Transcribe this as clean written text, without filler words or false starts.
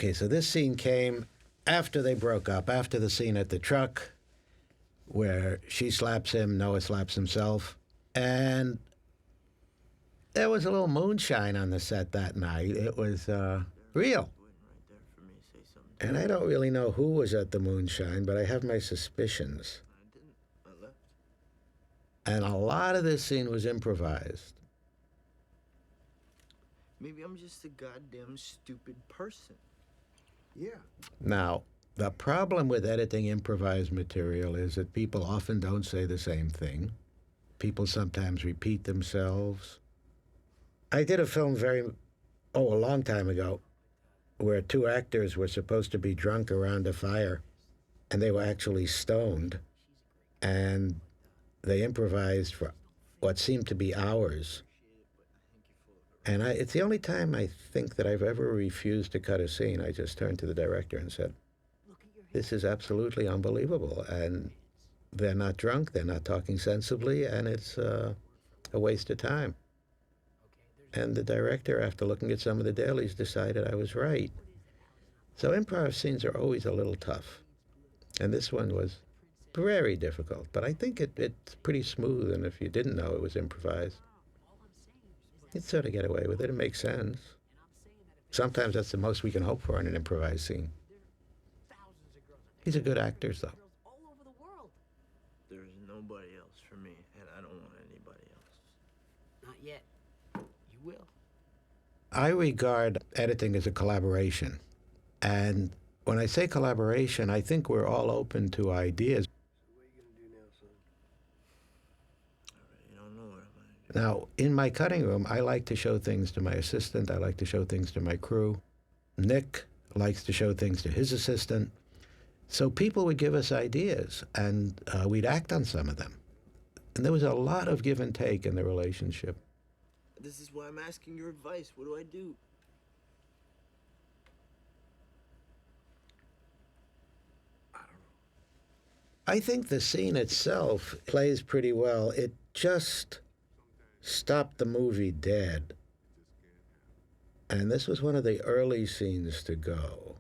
Okay, so this scene came after they broke up, after the scene at the truck where she slaps him, Noah slaps himself. And there was a little moonshine on the set that night. It was real. And I don't really know who was at the moonshine, but I have my suspicions. And a lot of this scene was improvised. Maybe I'm just a goddamn stupid person. Yeah. Now, the problem with editing improvised material is that people often don't say the same thing. People sometimes repeat themselves. I did a film a long time ago, where two actors were supposed to be drunk around a fire, and they were actually stoned, and they improvised for what seemed to be hours. And it's the only time I think that I've ever refused to cut a scene. I just turned to the director and said, this is absolutely unbelievable, and they're not drunk, they're not talking sensibly, and it's a waste of time. And the director, after looking at some of the dailies, decided I was right. So improv scenes are always a little tough. And this one was very difficult, but I think it's pretty smooth, and if you didn't know it was improvised, you'd sort of get away with it. It makes sense. Sometimes that's the most we can hope for in an improvised scene. He's a good actor, though. There's nobody else for me, and I don't want anybody else. Not yet. You will. I regard editing as a collaboration. And when I say collaboration, I think we're all open to ideas. What are you going to do now, son? I really don't know what I'm going to do. Now, in my cutting room, I like to show things to my assistant. I like to show things to my crew. Nick likes to show things to his assistant. So people would give us ideas, and we'd act on some of them. And there was a lot of give and take in the relationship. This is why I'm asking your advice. What do I do? I think the scene itself plays pretty well. It just stopped the movie dead. And this was one of the early scenes to go.